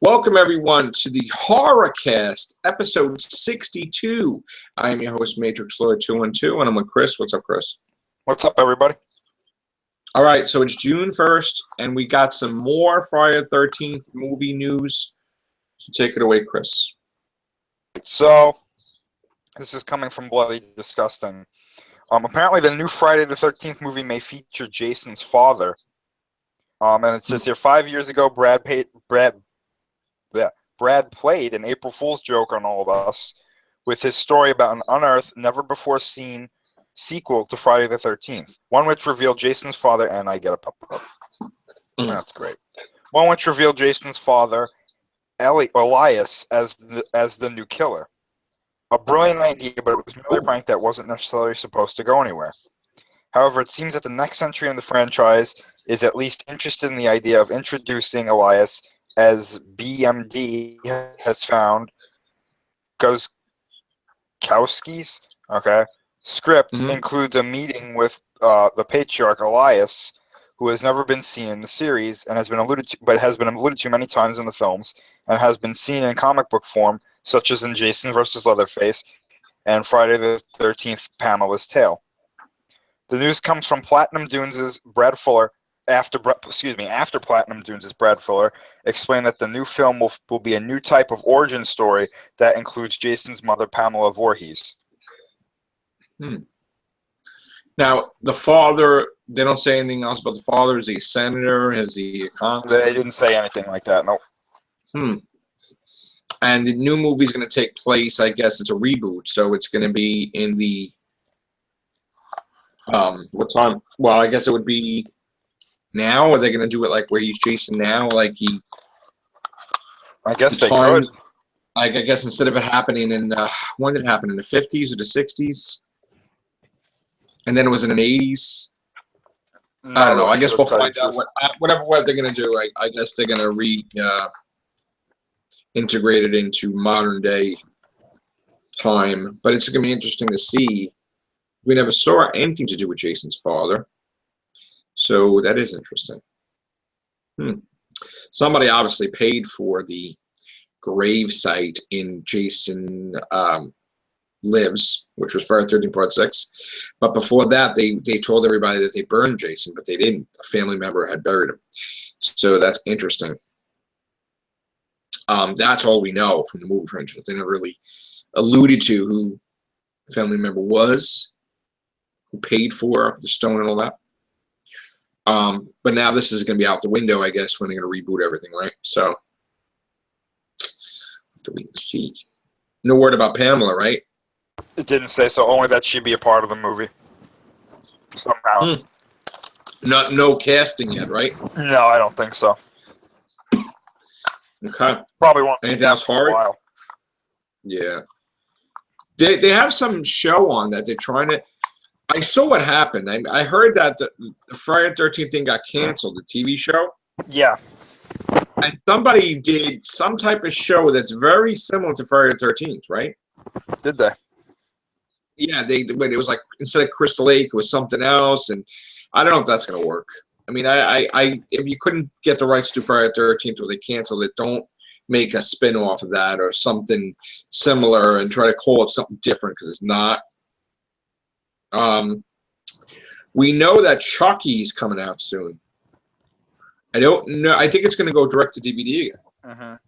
Welcome, everyone, to the HorrorCast, episode 62. I am your host, Matrixlord212, and I'm with Chris. What's up, Chris? What's up, everybody? All right, so it's June 1st, and we got some more Friday the 13th movie news. So take it away, Chris. So, this is coming from Bloody Disgusting. Apparently, the new Friday the 13th movie may feature Jason's father. And it says here, 5 years ago, Brad played an April Fool's joke on all of us with his story about an unearthed, never-before-seen sequel to Friday the 13th, one which revealed Jason's father, and I get a pop-up. That's great. One which revealed Jason's father, Elias, as the new killer. A brilliant idea, but it was merely a prank that wasn't necessarily supposed to go anywhere. However, it seems that the next entry in the franchise is at least interested in the idea of introducing Elias as BMD has found Guzkowski's script includes a meeting with the patriarch Elias, who has never been seen in the series and has been alluded to many times in the films and has been seen in comic book form, such as in Jason vs. Leatherface and Friday the 13th Pamela's Tale. The news comes from Platinum Dunes' Brad Fuller. After Platinum Dunes' Brad Fuller explained that the new film will be a new type of origin story that includes Jason's mother, Pamela Voorhees. Now, the father, they don't say anything else about the father. Is he a senator? Is he a congressman? They didn't say anything like that, no. And the new movie is going to take place, I guess it's a reboot, so it's going to be in the, what time? Well, I guess it would be now. Are they going to do it like where he's Jason now? Like I guess they could. Like, I guess instead of it happening in, when did it happen? In the 50s or the 60s? And then it was in the 80s? I don't know. I guess we'll find out what they're going to do. I guess they're going to integrate it into modern day time. But it's going to be interesting to see. We never saw anything to do with Jason's father. So that is interesting. Somebody obviously paid for the grave site in Jason Lives, which was Friday 13 Part 6. But before that, they told everybody that they burned Jason, but they didn't. A family member had buried him. So that's interesting. That's all we know from the movie franchise. They never really alluded to who the family member was, who paid for the stone and all that. But now this is going to be out the window, I guess, when they're going to reboot everything, right? So, have to wait and see. No word about Pamela, right? It didn't say so. Only that she'd be a part of the movie somehow. No casting yet, right? No, I don't think so. Okay. Probably won't. Anything else horror? While. Yeah. They have some show on that they're trying to. I saw what happened. I heard that the Friday the 13th thing got canceled, the TV show. Yeah. And somebody did some type of show that's very similar to Friday the 13th, right? Did they? Yeah, it was like, instead of Crystal Lake, it was something else, and I don't know if that's going to work. I mean, if you couldn't get the rights to Friday the 13th or they canceled it, don't make a spin-off of that or something similar and try to call it something different, because it's not. We know that Chucky's coming out soon. I don't know. I think it's going to go direct to DVD again.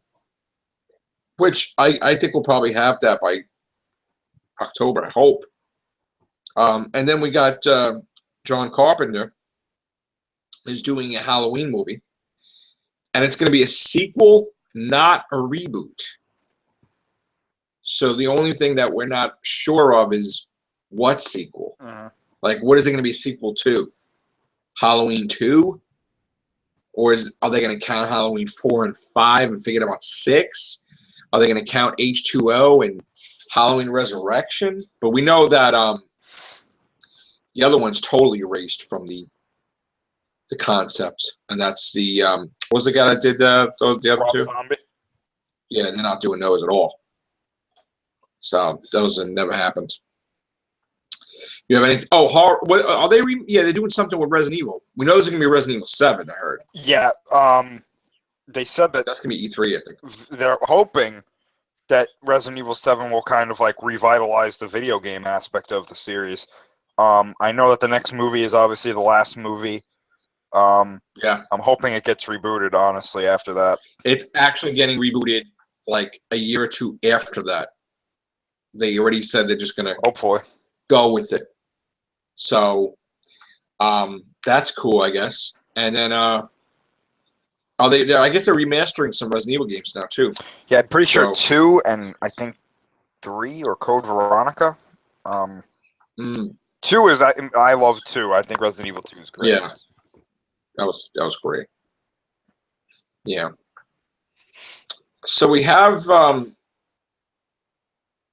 Which I think we'll probably have that by October, I hope. And then we got John Carpenter is doing a Halloween movie. And it's going to be a sequel, not a reboot. So the only thing that we're not sure of is what sequel. Like, what is it going to be a sequel to? Halloween 2? Or are they going to count Halloween 4 and 5 and forget about 6? Are they going to count H2O and Halloween Resurrection? But we know that the other one's totally erased from the concept. And that's the, what was the guy that did the other two? Zombie. Yeah, they're not doing those at all. So those have never happened. You have any? Oh, horror. What are they? Yeah, they're doing something with Resident Evil. We know there's gonna be Resident Evil 7. I heard. Yeah. they said that That's gonna be E3, I think. they're hoping that Resident Evil 7 will kind of like revitalize the video game aspect of the series. I know that the next movie is obviously the last movie. Yeah, I'm hoping it gets rebooted, honestly, after that. it's actually getting rebooted like a year or two after that. They already said they're just gonna Hopefully. go with it. So, that's cool, I guess. And then, I guess they're remastering some Resident Evil games now too. Yeah, I'm pretty sure So- 2 and I think 3 or Code Veronica. 2 is I love 2. I think Resident Evil 2 is great. Yeah, that was great. Yeah. So we have.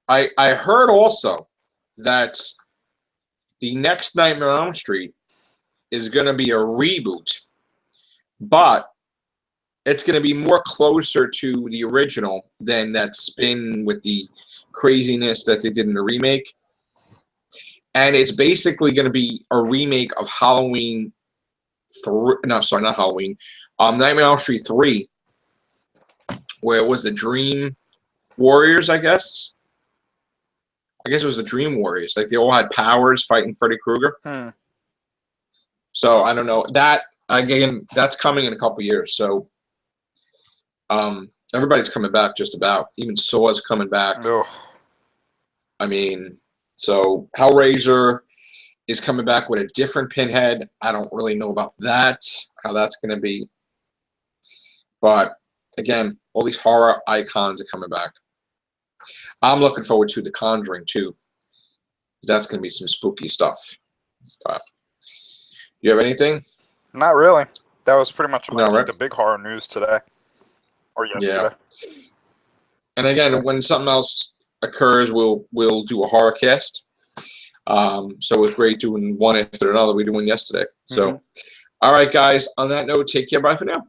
I heard also that the next Nightmare on Elm Street is going to be a reboot, but it's going to be more closer to the original than that spin with the craziness that they did in the remake. And it's basically going to be a remake of Halloween 3. No, sorry, not Halloween. Nightmare on Elm Street 3, where it was the Dream Warriors, I guess. I guess it was the Dream Warriors. Like, they all had powers fighting Freddy Krueger. So, I don't know. That, again, that's coming in a couple years. So, everybody's coming back just about. Even Saw's coming back. Ugh. I mean, so Hellraiser is coming back with a different Pinhead. I don't really know about that, how that's going to be. But, again, all these horror icons are coming back. I'm looking forward to The Conjuring, too. That's going to be some spooky stuff. You have anything? Not really. That was pretty much No, right? the big horror news today. Or yesterday. Yeah. And again, when something else occurs, we'll do a horror cast. So it was great doing one after another. We did one yesterday. So, all right, guys. On that note, take care. Bye for now.